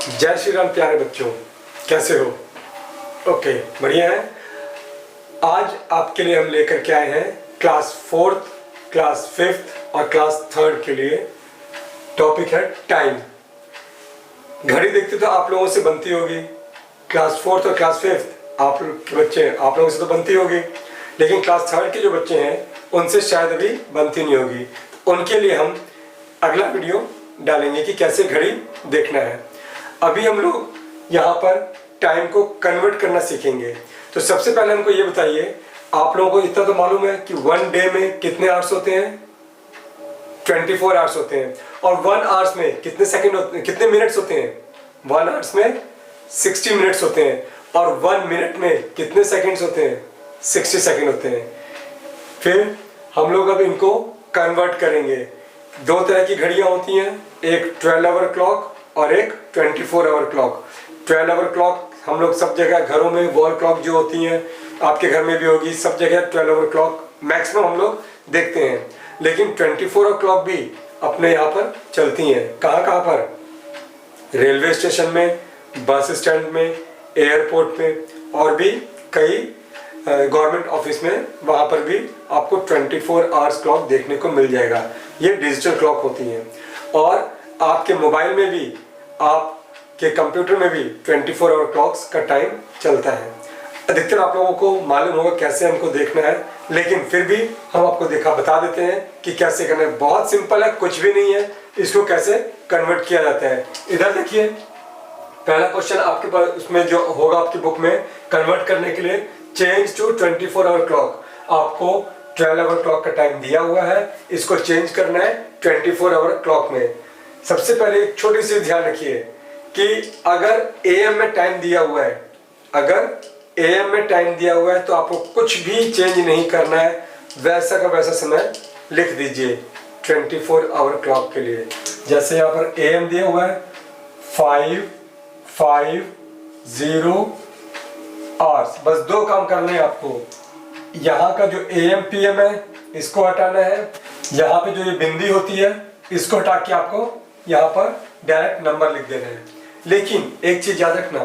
जय श्री राम प्यारे बच्चों, कैसे हो? ओके, बढ़िया है। आज आपके लिए हम लेकर के आए हैं क्लास 4th, क्लास 5th और क्लास 3rd के लिए। टॉपिक है टाइम। घड़ी देखते तो आप लोगों से बनती होगी। क्लास 4th और क्लास 5th आप लोग के बच्चे हैं, आप लोगों से तो बनती होगी, लेकिन क्लास 3rd के जो बच्चे हैं उनसे शायद अभी बनती नहीं होगी। उनके लिए हम अगला वीडियो डालेंगे कि कैसे घड़ी देखना है। अभी हम लोग यहाँ पर टाइम को कन्वर्ट करना सीखेंगे। तो सबसे पहले हमको ये बताइए, आप लोगों को इतना तो मालूम है कि 1 डे में कितने आवर्स होते हैं? 24 आवर्स होते हैं। और 1 आवर्स में कितने सेकंड होते हैं, कितने मिनट्स होते हैं? 1 आवर्स में 60 मिनट्स होते हैं। और 1 मिनट में कितने सेकंड्स होते हैं? 60 सेकंड होते हैं। फिर हम लोग अब इनको कन्वर्ट करेंगे। दो तरह की घड़ियां होती हैं, एक 12 आवर क्लॉक और एक 24 आवर क्लॉक। 12 आवर क्लॉक हम लोग सब जगह घरों में वॉल क्लॉक जो होती हैं, आपके घर में भी होगी, सब जगह 12 आवर क्लॉक मैक्सिमम हम लोग देखते हैं। लेकिन 24 आवर क्लॉक भी अपने यहाँ पर चलती हैं। कहाँ कहाँ पर? रेलवे स्टेशन में, बस स्टैंड में, एयरपोर्ट में और भी कई गवर्नमेंट ऑफिस में, वहाँ पर भी आपको 24 आवर्स क्लॉक देखने को मिल जाएगा। ये डिजिटल क्लॉक होती हैं। और आपके मोबाइल में भी, आपके कंप्यूटर में भी 24 आवर क्लॉक्स का टाइम चलता है। अधिकतर आप लोगों को मालूम होगा कैसे हमको देखना है, लेकिन फिर भी हम आपको बता देते हैं कि कैसे करना है। बहुत सिंपल है, कुछ भी नहीं है। इसको कैसे कन्वर्ट किया जाता है, इधर देखिए। पहला क्वेश्चन आपके पास उसमें जो होगा आपकी बुक में, कन्वर्ट करने के लिए चेंज टू 24 आवर क्लॉक। आपको 12 आवर क्लॉक का टाइम दिया हुआ है, इसको चेंज करना है 24 आवर क्लॉक में। सबसे पहले एक छोटी सी ध्यान रखिए कि अगर AM में टाइम दिया हुआ है, अगर AM में टाइम दिया हुआ है तो आपको कुछ भी चेंज नहीं करना है, वैसा का वैसा समय लिख दीजिए 24 आवर क्लॉक के लिए। जैसे यहाँ पर AM दिया हुआ है 550 आवर्स। बस दो काम करने हैं आपको। यहाँ का जो AM PM है इसको हटाना है, यहाँ पे जो ये बिंदी होती है इसको हटा के आपको यहाँ पर डायरेक्ट नंबर लिख देना है। लेकिन एक चीज याद रखना,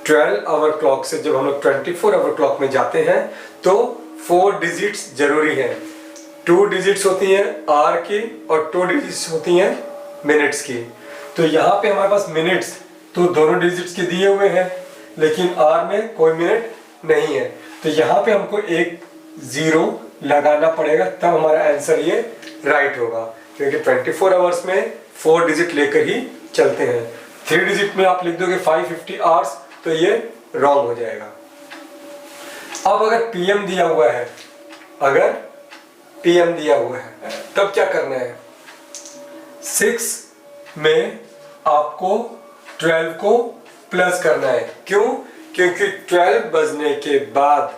12 आवर क्लॉक से जब हम लोग 24 आवर क्लॉक में जाते हैं तो 4 डिजिट्स जरूरी हैं। 2 डिजिट्स होती हैं आवर की और 2 डिजिट्स होती हैं मिनट्स की। तो यहाँ पे हमारे पास मिनट्स तो दोनों डिजिट्स के दिए हुए हैं, लेकिन आवर में कोई मिनट नहीं है। तो यहाँ पे हमको एक 0 लगाना पड़ेगा, तब हमारा आंसर ये राइट होगा। क्योंकि 24 आवर्स में 4 डिजिट लेकर ही चलते हैं। 3 डिजिट में आप लिख दोगे 550 आवर्स तो ये रॉन्ग हो जाएगा। अब अगर PM दिया हुआ है, अगर PM दिया हुआ है तब क्या करना है? 6 में आपको 12 को प्लस करना है। क्यों? क्योंकि 12 बजने के बाद,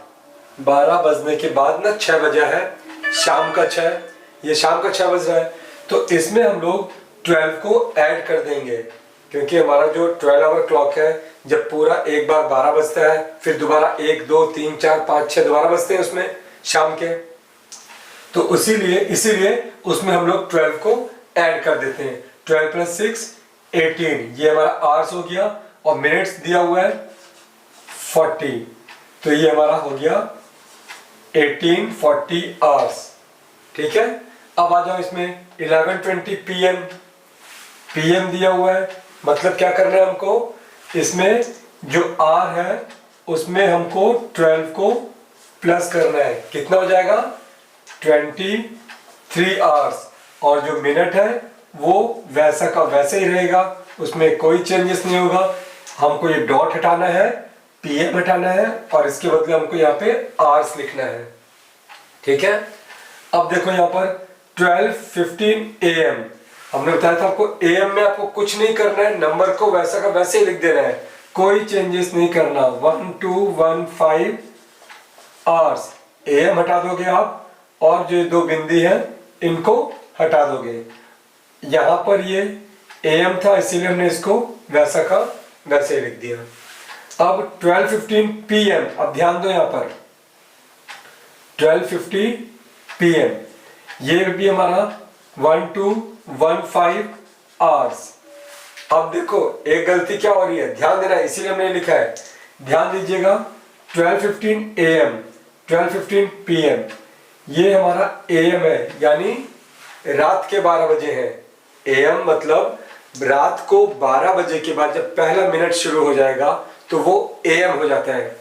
12 बजने के बाद ना 6 बजा है, शाम का 6, ये शाम का 6 बज रहा है। तो इसमें हम लोग 12 को ऐड कर देंगे, क्योंकि हमारा जो 12 आवर क्लॉक है, जब पूरा एक बार 12 बजता है, फिर दोबारा 1 2 3 4 5 6 दोबारा बजते हैं उसमें शाम के। तो इसीलिए उसमें हम लोग 12 को ऐड कर देते हैं। 12 + 6 18, ये हमारा आवर्स हो गया। और मिनट्स दिया हुआ है 40, तो ये हमारा हो गया 1840 आवर्स। ठीक है। अब आ जाओ इसमें 11:20 PM दिया हुआ है, मतलब क्या करना है हमको? इसमें जो R है उसमें हमको 12 को प्लस करना है। कितना हो जाएगा? 23 आवर्स। और जो मिनट है वो वैसा का वैसे ही रहेगा, उसमें कोई चेंजेस नहीं होगा। हमको ये डॉट हटाना है, PM हटाना है और इसके बदले हमको यहाँ पे आवर्स लिखना है। ठीक है। अब देखो यहाँ पर 12:15 AM, हमने बताया था आपको AM में आपको कुछ नहीं करना है, नंबर को वैसा का वैसे ही लिख देना है, कोई चेंजेस नहीं करना। 1215 आवर्स AM हटा दोगे आप, और जो 2 बिंदी है इनको हटा दोगे। यहाँ पर ये AM था इसीलिए हमने इसको वैसा का वैसे ही लिख दिया। अब 12:15 PM, अब ध्यान दो यहाँ पर 12:50 PM, ये भी हमारा 1215 आवर्स। अब देखो एक गलती क्या हो रही है, ध्यान देना, इसीलिए हमने लिखा है, ध्यान दीजिएगा। 12:15 AM 12:15 PM, ये हमारा AM है, यानी रात के 12 बजे है। AM मतलब रात को 12 बजे के बाद जब पहला मिनट शुरू हो जाएगा तो वो AM हो जाता है।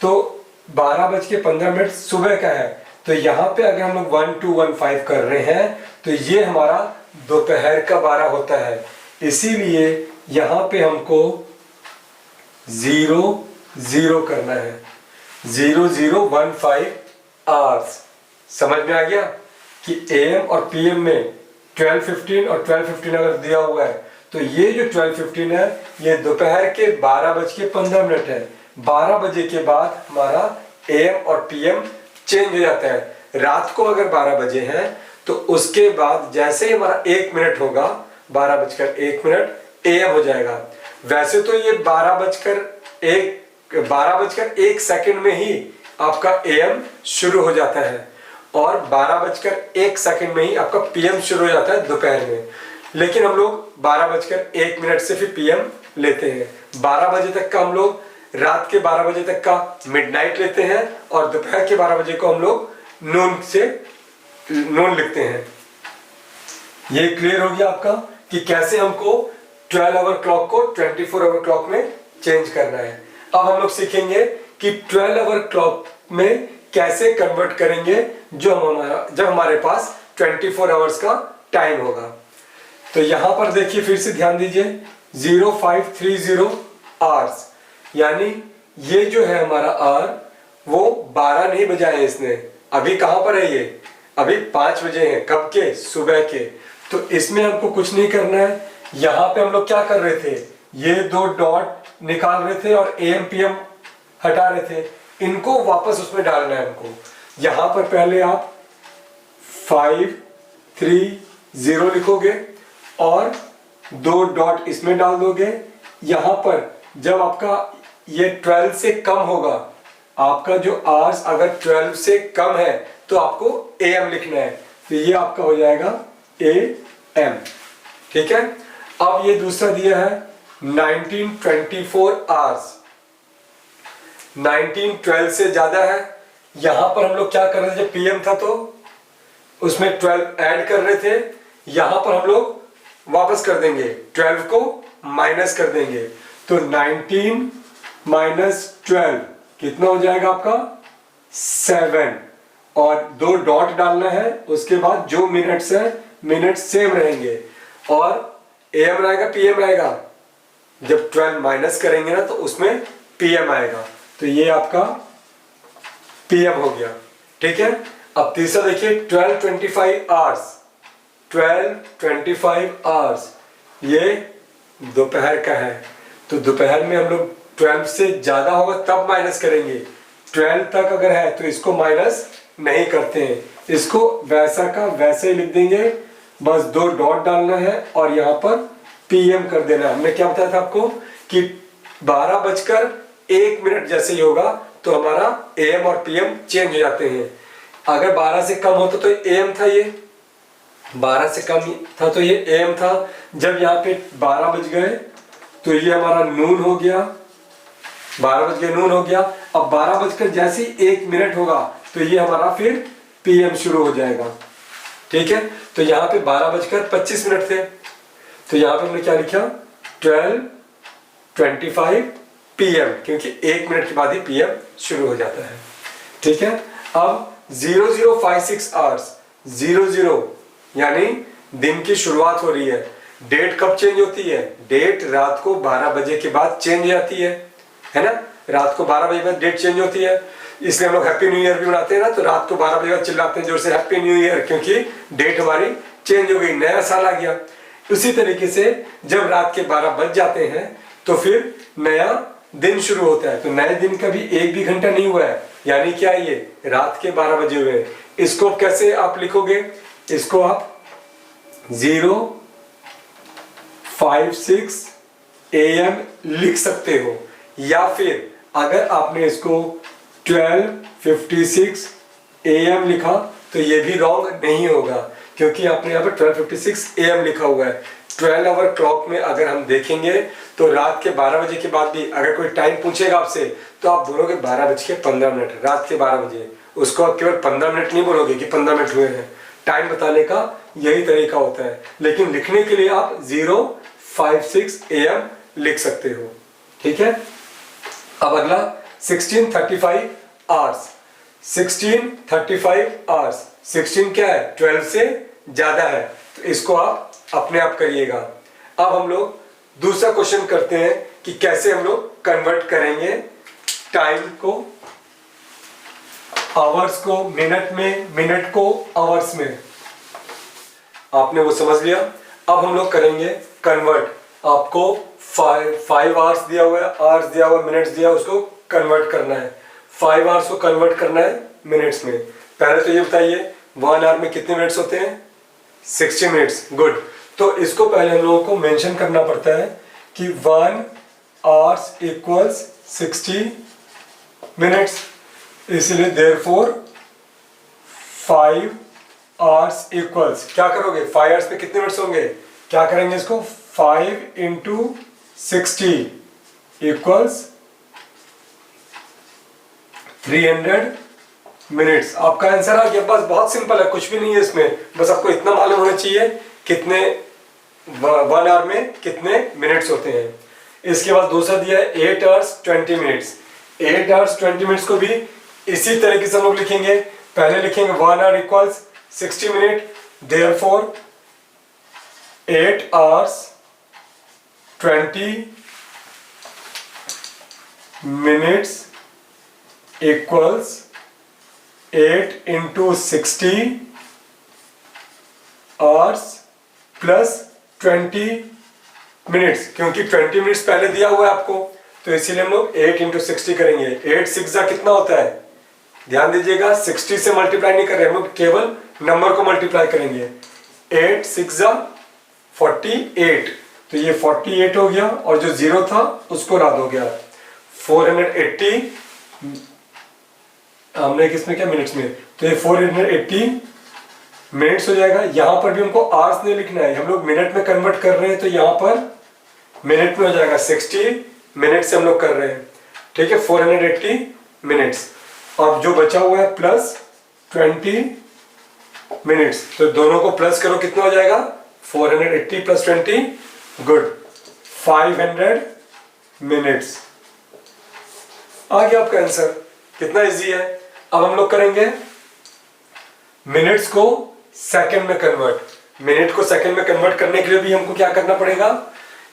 तो 12:15 सुबह का है, तो यहाँ पे अगर हम लोग 1215 कर रहे हैं तो ये हमारा दोपहर का 12 होता है। इसीलिए यहाँ पे हमको 00 करना है, 0015 आवर्स। समझ में आ गया कि AM और PM में 12:15 और 12:15 अगर दिया हुआ है तो ये जो 12:15 है ये दोपहर के 12:15 है। 12 बजे के बाद हमारा AM और PM चेंज हो जाता है। रात को अगर 12 बजे है तो उसके बाद जैसे ही हमारा 1 मिनट होगा, 12:01 AM हो जाएगा। वैसे तो ये 12:01 सेकंड में ही आपका AM शुरू हो जाता है और 12:01 सेकंड में ही आपका PM शुरू हो जाता है दोपहर में। लेकिन हम लोग 12:01 से फिर PM लेते हैं। 12 बजे तक का हम लोग, रात के 12 बजे तक का मिडनाइट लेते हैं और दोपहर के 12 बजे को हम लोग नून लिखते हैं। ये क्लियर हो गया आपका कि कैसे हमको 12 आवर क्लॉक को 24 आवर क्लॉक में चेंज करना है। अब हम लोग सीखेंगे कि 12 आवर क्लॉक में कैसे कन्वर्ट करेंगे जब हमारे पास 24 आवर्स का टाइम होगा। तो यहां पर देखिए, फिर से ध्यान दीजिए, 0530 आवर्स, यानी ये जो है हमारा आर वो 12 नहीं बजाए इसने। अभी कहां पर है ये, अभी 5 बजे हैं, कब के, सुबह के। तो इसमें हमको कुछ नहीं करना है। यहाँ पे हम लोग क्या कर रहे थे, ये 2 डॉट निकाल रहे थे और AM PM हटा रहे थे, इनको वापस उसमें डालना है हमको। यहाँ पर पहले आप 530 लिखोगे और 2 डॉट इसमें डाल दोगे। यहाँ पर जब आपका ये 12 से कम होगा, आपका जो आवर्स अगर 12 से कम है तो आपको AM लिखना है, तो ये आपका हो जाएगा AM। ठीक है। अब ये दूसरा दिया है 1924 आवर्स, 1912 से ज्यादा है। यहां पर हम लोग क्या कर रहे थे, जब PM था तो उसमें 12 ऐड कर रहे थे, यहां पर हम लोग वापस कर देंगे, 12 को माइनस कर देंगे। तो 19 माइनस 12 कितना हो जाएगा आपका, 7, और 2 डॉट डालना है। उसके बाद जो मिनट्स है, मिनट सेम रहेंगे और AM रहेगा, PM रहेगा। जब 12 माइनस करेंगे ना तो उसमें PM आएगा, तो ये आपका PM हो गया। ठीक है। अब तीसरा देखिए, 12:25 आवर्स, 12:25 आवर्स, ये दोपहर का है। तो दोपहर में हम लोग 12 से ज्यादा होगा तब माइनस करेंगे, 12 तक अगर है तो इसको माइनस नहीं करते हैं, इसको वैसा का वैसे ही लिख देंगे। बस 2 डॉट डालना है और यहाँ पर PM कर देना है। हमने क्या बताया था आपको कि 12:01 जैसे ही होगा तो हमारा AM और PM चेंज हो जाते हैं। अगर 12 से कम होता तो AM था, ये 12 से कम था तो ये AM था। जब यहाँ पे 12 बज गए तो ये हमारा नून हो गया, 12 बज गए नून हो गया। अब 12 बजकर जैसे ही 1 मिनट होगा तो ये हमारा फिर PM शुरू हो जाएगा। ठीक है। तो यहाँ पे 12:25 थे, तो यहाँ पे हमने क्या लिखा, 12:25 PM, क्योंकि 1 मिनट के बाद ही PM शुरू हो जाता है। ठीक है। अब 0056 आवर्स, 00 यानी दिन की शुरुआत हो रही है। डेट कब चेंज होती है, डेट रात को 12 बजे के बाद चेंज हो जाती है ना। रात को 12 बजे के बाद डेट चेंज होती है, इसलिए हम लोग हैप्पी न्यू ईयर भी मनाते हैं ना। तो रात को 12 बजे बाद चिल्लाते हैं जोर से हैप्पी न्यू ईयर, क्योंकि डेट हमारी चेंज हो गई, नया साल आ गया। उसी तरीके से जब रात के 12 बज जाते हैं तो फिर नया दिन शुरू होता है। तो नए दिन का भी 1 भी घंटा नहीं हुआ है, यानी क्या है, ये रात के 12 बजे हुए। इसको कैसे आप लिखोगे, इसको आप 056 AM लिख सकते हो, या फिर अगर आपने इसको 12:56 AM लिखा तो ये भी रॉन्ग नहीं होगा, क्योंकि आपने यहाँ पर 12:56 AM लिखा हुआ है। 12 आवर क्लॉक में अगर हम देखेंगे तो रात के 12 बजे के बाद भी अगर कोई टाइम पूछेगा आपसे तो आप बोलोगे 12:15, रात के 12 बजे। उसको आप केवल 15 मिनट नहीं बोलोगे कि 15 मिनट हुए हैं। टाइम बताने का यही तरीका होता है, लेकिन लिखने के लिए आप 056 AM लिख सकते हो। ठीक है। अब अगला 1635 आवर्स। 1635 आवर्स, 16 क्या है? 12 से ज्यादा है, तो इसको आप अपने आप करिएगा। अब हम लोग दूसरा क्वेश्चन करते हैं कि कैसे हम लोग कन्वर्ट करेंगे टाइम को, आवर्स को मिनट में, मिनट को आवर्स में। आपने वो समझ लिया। अब हम लोग करेंगे कन्वर्ट। आपको 5 आवर्स दिया हुआ है, आवर्स दिया हुआ है, मिनट्स दिया हुआ है, उसको कन्वर्ट करना है। 5 आवर्स को कन्वर्ट करना है मिनट्स में। पहले तो ये बताइए 1 आवर में कितने मिनट्स होते हैं? 60 मिनट्स। गुड। तो इसको पहले हम लोगों को मेंशन करना पड़ता है कि 1 आवर्स इक्वल्स 60 मिनट्स, इसलिए देयरफॉर 5 आवर्स इक्वल्स, क्या करोगे? 5 आवर्स में कितने मिनट्स होंगे? क्या करेंगे इसको? 5 × 60 इक्वल्स 300 मिनट्स। आपका आंसर आ गया। बस बहुत सिंपल है, कुछ भी नहीं है इसमें, बस आपको इतना मालूम होना चाहिए कितने 1 आवर में कितने मिनट्स होते हैं। इसके बाद दूसरा दिया है 8 आवर्स 20 मिनट्स। 8 आवर्स 20 मिनट्स को भी इसी तरीके से हम लोग लिखेंगे। पहले लिखेंगे 1 hour equals 60 minute, therefore 8 hours 20 minutes equals 8 × 60 hours plus 20 minutes, क्योंकि 20 मिनट्स पहले दिया हुआ है आपको, तो इसीलिए हम लोग 8 × 60 करेंगे। 8 6 कितना होता है? ध्यान दीजिएगा, 60 से मल्टीप्लाई नहीं कर रहे हम लोग, केवल नंबर को मल्टीप्लाई करेंगे। 8 6 48, तो ये 48 हो गया, और जो 0 था उसको रद्द हो गया। 480 हमने किसमें क्या? मिनट्स में, तो ये 480 मिनट्स हो जाएगा। यहां पर भी हमको आवर्स नहीं लिखना है, हम लोग मिनट में कन्वर्ट कर रहे हैं, तो यहां पर मिनट में हो जाएगा। 60 मिनट से हम लोग कर रहे हैं। ठीक है, 480 मिनट्स। अब जो बचा हुआ है प्लस 20 मिनट्स, तो दोनों को प्लस करो, कितना हो जाएगा? 480 + 20, गुड, 500 मिनट्स। आ गया आपका आंसर। कितना इजी है। अब हम लोग करेंगे मिनट्स को सेकंड में कन्वर्ट। मिनट को सेकंड में कन्वर्ट करने के लिए भी हमको क्या करना पड़ेगा?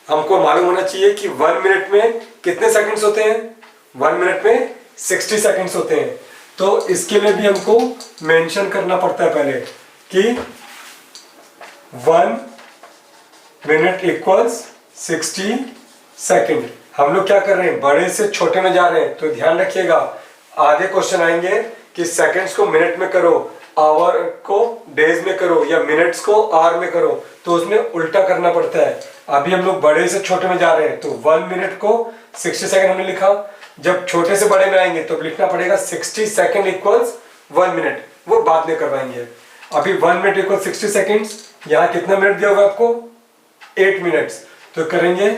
हमको मालूम होना चाहिए कि 1 मिनट में कितने सेकंड्स होते हैं? 1 मिनट में 60 सेकंड्स होते हैं। तो इसके लिए भी हमको मेंशन करना पड़ता है पहले कि 1 मिनट इक्वल्स 60 सेकंड। हम लोग क्या कर रहे हैं? बड़े से छोटे में जा रहे हैं, तो ध्यान रखिएगा आधे क्वेश्चन आएंगे कि सेकंड्स को मिनट में करो, आवर को डेज में करो, या मिनट्स को आवर में करो, तो उसमें उल्टा करना पड़ता है। अभी हम लोग बड़े से छोटे में जा रहे हैं, तो 1 मिनट को 60 सेकंड हमने लिखा। जब छोटे से बड़े में आएंगे तो लिखना पड़ेगा 60 सेकंड इक्वल्स 1 मिनट, वो बाद में करवाएंगे। अभी 1 मिनट इक्वल 60 सेकंड्स, यहाँ कितना मिनट दिया होगा आपको? 8 मिनट्स, तो करेंगे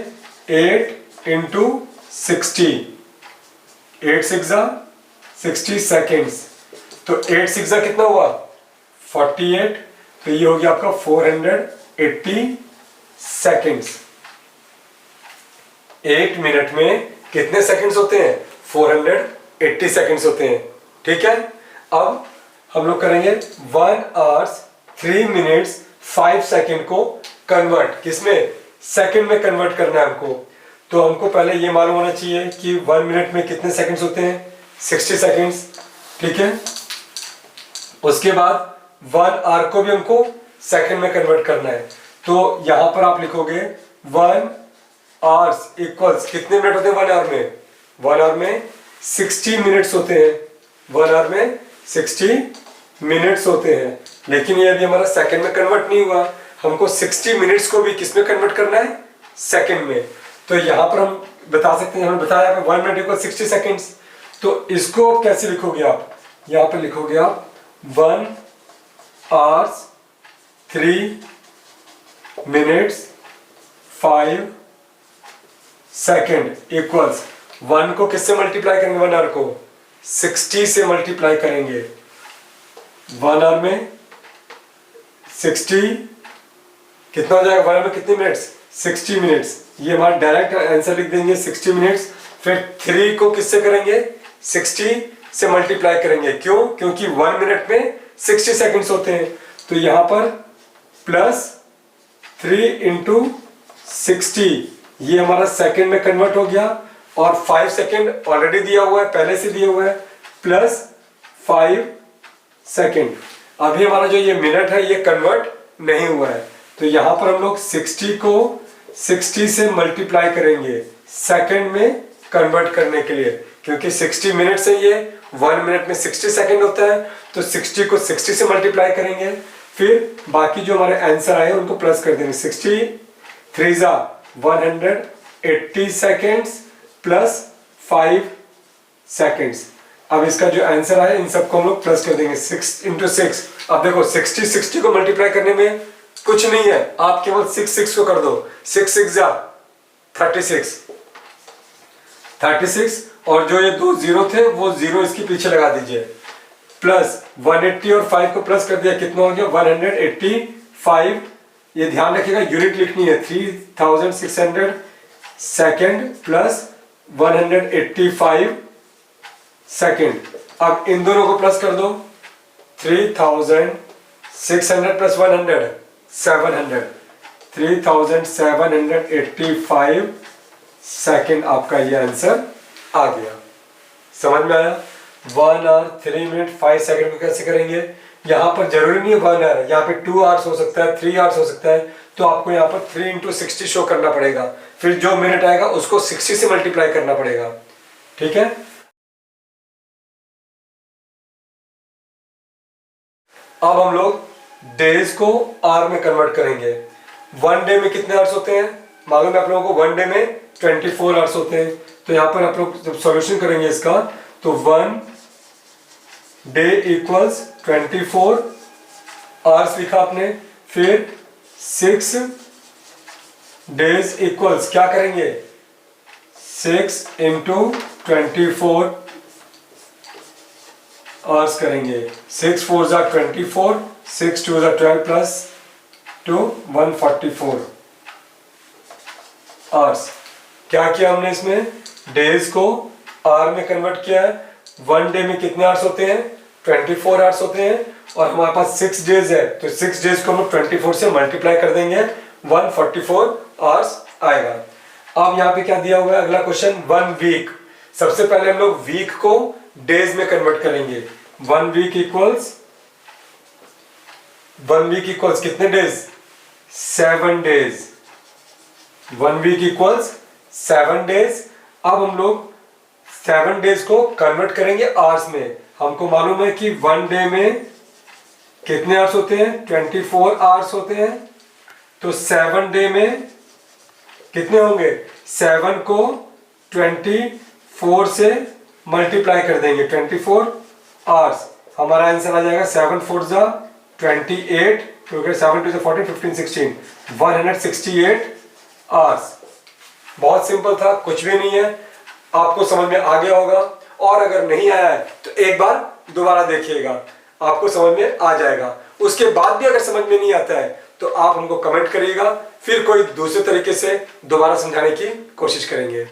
8 × 60, 8 6 60 सेकेंड्स, तो 8 6 कितना हुआ? 48, तो ये हो गया आपका 480 सेकेंड्स। 8 मिनट में कितने सेकेंड्स होते हैं? 480 सेकेंड्स होते हैं। ठीक है। अब हम लोग करेंगे 1 आवर्स 3 मिनट्स 5 सेकेंड को कन्वर्ट। किसमें? सेकेंड में कन्वर्ट करना है हमको। तो हमको पहले ये मालूम होना चाहिए कि 1 मिनट में कितने सेकेंड्स होते हैं? 60 सेकेंड्स। ठीक है। उसके बाद 1 आवर को भी हमको सेकंड में कन्वर्ट करना है, तो यहां पर आप लिखोगे 1 आवर्स इक्वल्स कितने मिनट होते हैं 1 आवर में? 1 आवर में 60 मिनट्स होते हैं। 1 आवर में 60 मिनट्स होते हैं, लेकिन ये अभी हमारा सेकंड में कन्वर्ट नहीं हुआ। हमको 60 मिनट्स को भी किस में कन्वर्ट करना है? सेकंड में। तो यहां पर हम बता सकते हैं, हमने बताया 1 मिनट इक्वल 60 सेकेंड्स। तो इसको कैसे लिखोगे आप? यहां पर लिखोगे आप 1 आवर्स 3 मिनट्स 5 सेकेंड इक्वल्स 1 को किससे मल्टीप्लाई करेंगे, 1 आवर को 60 से मल्टीप्लाई करेंगे। 1 आवर में 60 कितना हो जाएगा, 1 आवर में कितने मिनट्स, 60 मिनट्स। ये हमारा डायरेक्ट आंसर लिख देंगे 60 मिनट्स। फिर 3 को किससे करेंगे, 60 से मल्टीप्लाई करेंगे। क्यों, क्योंकि 1 मिनट में 60 सेकंड्स होते हैं। तो यहां पर प्लस 3 इंटू 60, ये हमारा सेकंड में कन्वर्ट हो गया। और 5 सेकंड ऑलरेडी दिया हुआ है, पहले से दिया हुआ है, प्लस 5 सेकंड। अभी हमारा जो ये मिनट है ये कन्वर्ट नहीं हुआ है। तो यहां पर हम लोग 60 को 60 से मल्टीप्लाई करेंगे सेकंड में कन्वर्ट करने के लिए, क्योंकि 60 मिनट से ये 1 मिनट में 60 सेकंड होता है। तो 60 को 60 से मल्टीप्लाई करेंगे। फिर बाकी जो हमारे आंसर आए उनको प्लस कर देंगे। 60 3 जा 180 सेकेंड्स प्लस 5 सेकेंड्स। अब इसका जो आंसर आया इन सबको हम लोग प्लस कर देंगे 6 इंटू 6। अब देखो 60 को मल्टीप्लाई करने में कुछ नहीं है, आप केवल 6 को कर दो। 6 जा 36 और जो ये 2 जीरो थे वो जीरो इसके पीछे लगा दीजिए। प्लस 180 और 5 को प्लस कर दिया, कितना हो गया 185। ये ध्यान रखिएगा यूनिट लिखनी है, 3600 सेकेंड प्लस 185 सेकेंड। अब इन दोनों को प्लस कर दो, 3600 प्लस 100 700, 3785 सेकेंड आपका ये आंसर आ गया। समझ में आया। 1 आवर 3 मिनट 5 सेकेंड को कैसे करेंगे। यहाँ पर जरूरी नहीं है 1 आवर, यहाँ पे 2 आवर्स हो सकता है, 3 आवर्स हो सकता है। तो आपको यहाँ पर 3 इंटू 60 शो करना पड़ेगा। फिर जो मिनट आएगा उसको 60 से मल्टीप्लाई करना पड़ेगा। ठीक है। अब हम लोग डेज को आवर में कन्वर्ट करेंगे। 1 डे में कितने आवर्स होते हैं, मालूम है आप लोगों को, 1 डे में 24 आवर्स होते हैं। तो यहाँ पर आप लोग जब सॉल्यूशन करेंगे इसका, तो 1 डे इक्वल्स 24 आवर्स लिखा आपने। फिर 6 डेज इक्वल्स क्या करेंगे, 6 इंटू 24 आवर्स करेंगे। 6 4 जा 24, 6 2 जा 12 प्लस 2 144 आवर्स। क्या किया हमने इसमें, डेज को आवर में कन्वर्ट किया है। 1 डे में कितने आवर्स होते हैं, 24 आवर्स होते हैं। और हमारे पास 6 डेज है, तो 6 डेज को हम 24 से मल्टीप्लाई कर देंगे, 144 आवर्स आएगा। अब यहाँ पे क्या दिया हुआ है, अगला क्वेश्चन 1 वीक। सबसे पहले हम लोग वीक को डेज में कन्वर्ट करेंगे। 1 वीक इक्वल्स कितने days, 7 days. 1 week equals 7 days. अब हम लोग 7 डेज को कन्वर्ट करेंगे आवर्स में। हमको मालूम है कि 1 डे में कितने आवर्स होते हैं, 24 आवर्स होते हैं। तो 7 डे में कितने होंगे, 7 को 24 से मल्टीप्लाई कर देंगे, 24 आवर्स। हमारा आंसर आ जाएगा 7 4 जा 28, क्योंकि 7 2 14 15 16 168 आवर्स। बहुत सिंपल था, कुछ भी नहीं है। आपको समझ में आ गया होगा। और अगर नहीं आया है तो एक बार दोबारा देखिएगा, आपको समझ में आ जाएगा। उसके बाद भी अगर समझ में नहीं आता है तो आप हमको कमेंट करिएगा, फिर कोई दूसरे तरीके से दोबारा समझाने की कोशिश करेंगे।